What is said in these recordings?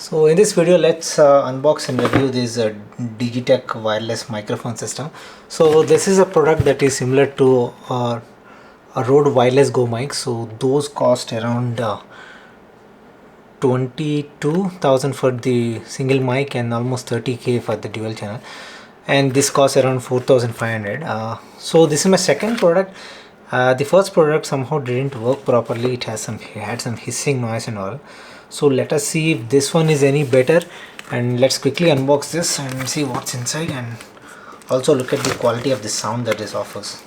So in this video, let's unbox and review this Digitech wireless microphone system. So this is a product that is similar to a Rode Wireless Go mic. So those cost around 22,000 for the single mic and almost 30k for the dual channel, and this costs around 4,500. So this is my second product. The first product somehow didn't work properly. It had some hissing noise and all. So let us see if this one is any better, and let's quickly unbox this and see what's inside, and also look at the quality of the sound that this offers.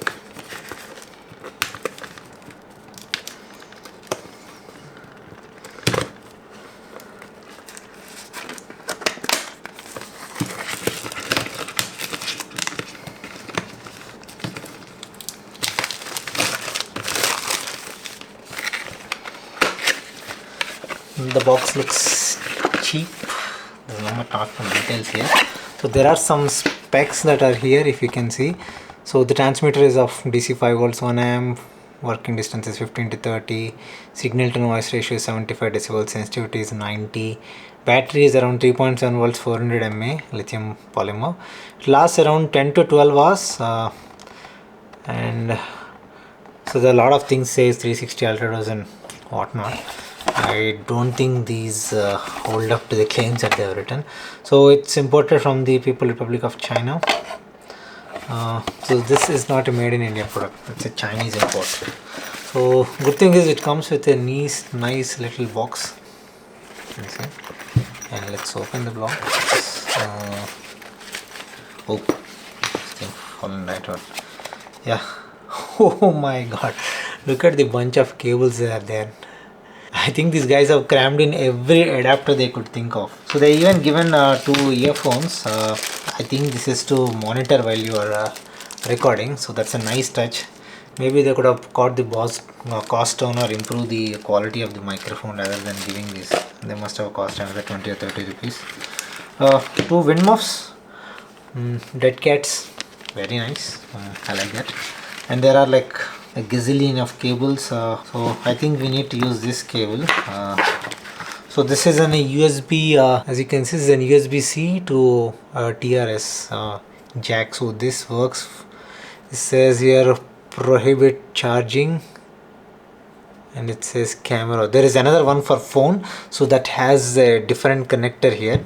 The box looks cheap. There's not much details here. So there are some specs that are here, if you can see. So the transmitter is of DC 5 volts, 1 amp, working distance is 15 to 30, signal to noise ratio is 75 decibels, sensitivity is 90, battery is around 3.7 volts, 400 mAh lithium polymer. It lasts around 10 to 12 hours, and so there are a lot of things, says 360 ultra and whatnot. I don't think these hold up to the claims that they have written. So it's imported from the People Republic of China. So this is not a made in India product, it's a Chinese import. So good thing is it comes with a nice little box. And let's open the box. Oh, this thing fallen right out. Yeah. Oh my god, look at the bunch of cables that are there. I think these guys have crammed in every adapter they could think of. So they even given two earphones. I think this is to monitor while you are recording. So that's a nice touch. Maybe they could have cut the cost down or improve the quality of the microphone rather than giving this. They must have cost another 20 or 30 rupees. Two wind muffs. Dead cats. Very nice. I like that. And there are like a gazillion of cables, so I think we need to use this cable. So this is a USB, as you can see, this is an USB-C to TRS jack. So this works. It says here prohibit charging, and it says camera. There is another one for phone, so that has a different connector here.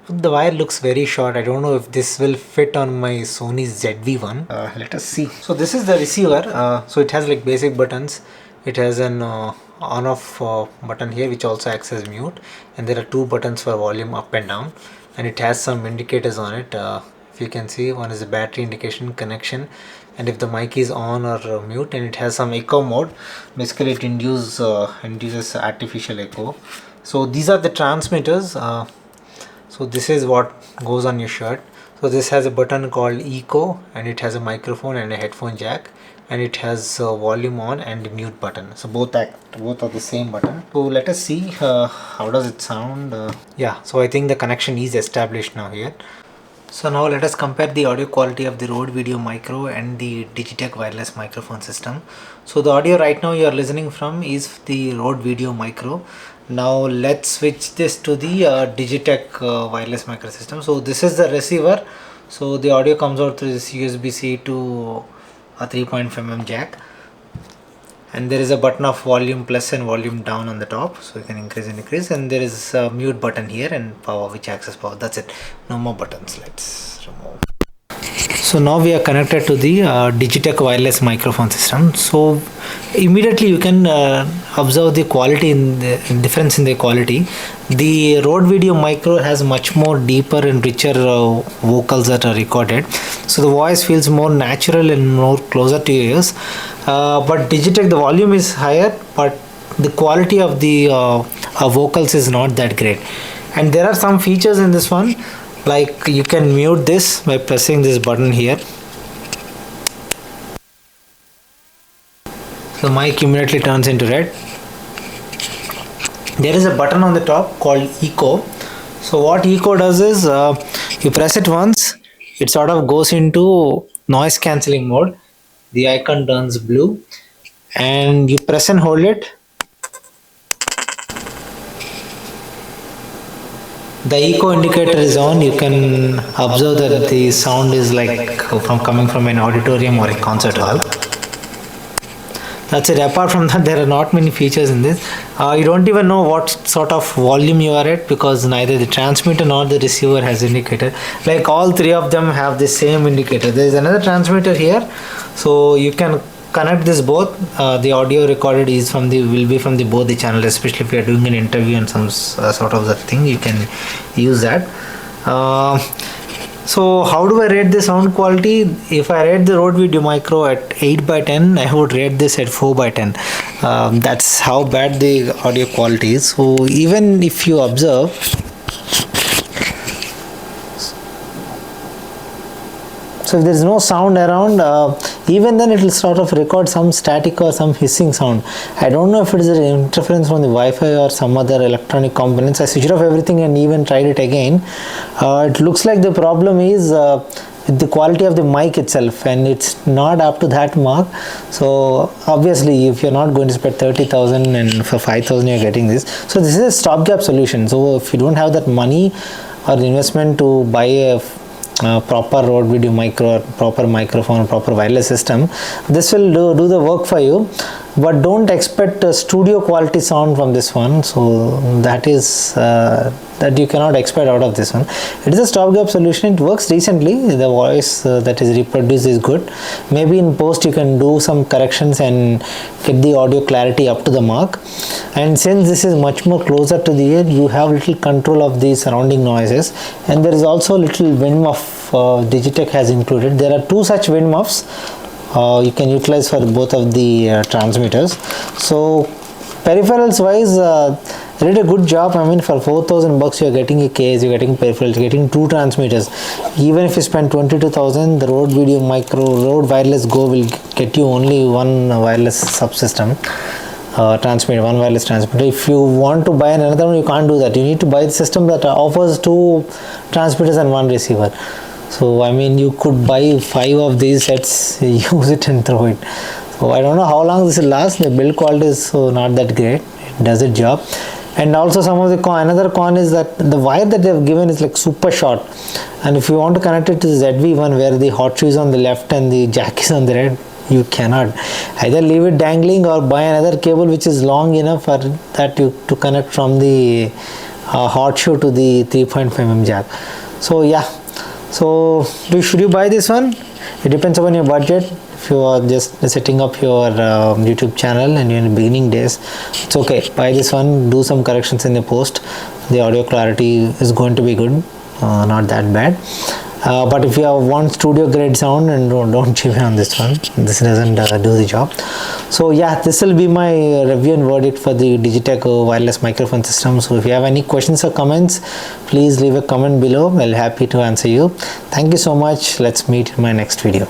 The wire looks very short. I don't know if this will fit on my Sony ZV-1. Let us see. So this is the receiver. So it has like basic buttons. It has an on-off button here, which also acts as mute, and there are two buttons for volume up and down, and it has some indicators on it. If you can see, one is a battery indication, connection, and if the mic is on or mute, and it has some echo mode. Basically it induces artificial echo. So these are the transmitters. So this is what goes on your shirt. So this has a button called Eco, and it has a microphone and a headphone jack, and it has volume on and mute button. So both are the same button. So let us see how does it sound. Yeah, so I think the connection is established now here. So now let us compare the audio quality of the Rode Video Micro and the Digitech wireless microphone system. So the audio right now you are listening from is the Rode Video Micro. Now let's switch this to the Digitech wireless micro system. So this is the receiver. So the audio comes out through this USB-C to a 3.5mm jack, and there is a button of volume plus and volume down on the top, so you can increase and decrease, and there is a mute button here and power, which access power. That's it, no more buttons. Let's remove. So now we are connected to the Digitech wireless microphone system. So immediately you can observe the quality difference in the quality. The Rode Video Micro has much more deeper and richer vocals that are recorded, so the voice feels more natural and more closer to your ears. But Digitech, the volume is higher, but the quality of the vocals is not that great. And there are some features in this one, like you can mute this by pressing this button here. The mic immediately turns into red. There is a button on the top called Eco. So what Eco does is you press it once, it sort of goes into noise cancelling mode. The icon turns blue, and you press and hold it, The echo indicator is on. You can observe that the sound is like from coming from an auditorium or a concert hall. That's it. Apart from that, there are not many features in this. You don't even know what sort of volume you are at, because neither the transmitter nor the receiver has indicator. Like all three of them have the same indicator. There is another transmitter here, so you can connect this both. The audio recorded is will be from the both the channel, especially if you are doing an interview and some sort of that thing, you can use that. So how do I rate the sound quality? If I rate the Rode Video Micro at 8/10, I would rate this at 4/10. That's how bad the audio quality is. So even if you observe, so if there is no sound around, even then it will sort of record some static or some hissing sound. I don't know if it is an interference from the Wi-Fi or some other electronic components. I switched off everything and even tried it again. It looks like the problem is with the quality of the mic itself, and it's not up to that mark. So obviously if you're not going to spend 30,000 and for 5,000 you're getting this, so this is a stopgap solution. So if you don't have that money or the investment to buy a proper Rode Video Micro, proper microphone, proper wireless system, this will do the work for you, but don't expect a studio quality sound from this one. So that is that you cannot expect out of this one. It is a stopgap solution. It works decently. The voice that is reproduced is good. Maybe in post you can do some corrections and get the audio clarity up to the mark. And since this is much more closer to the ear, you have little control of the surrounding noises, and there is also little wind muff Digitech has included. There are two such wind muffs you can utilize for both of the transmitters. So peripherals wise, they did a good job. I mean, for 4,000 bucks you're getting a case, you're getting peripherals, you're getting two transmitters. Even if you spend 22,000, the Rode Video Micro, Rode Wireless Go will get you only one wireless subsystem. Transmitter, one wireless transmitter. If you want to buy another one, you can't do that. You need to buy the system that offers two transmitters and one receiver. So I mean, you could buy 5 of these sets, use it and throw it. So I don't know how long this will last. The build quality is not that great. It does its job. And also some of the another con is that the wire that they have given is like super short, and if you want to connect it to the ZV-1 where the hot shoe is on the left and the jack is on the right, you cannot. Either leave it dangling or buy another cable which is long enough for that to connect from the hot shoe to the 3.5mm jack. So yeah, so should you buy this one? It depends upon your budget. If you are just setting up your YouTube channel and you're in the beginning days, it's okay, buy this one, do some corrections in the post. The audio clarity is going to be good, not that bad. But if you want studio grade sound, and don't chip on this one, this doesn't do the job. So yeah, this will be my review and verdict for the Digitech wireless microphone system. So if you have any questions or comments, please leave a comment below. I'll be happy to answer you. Thank you so much. Let's meet in my next video.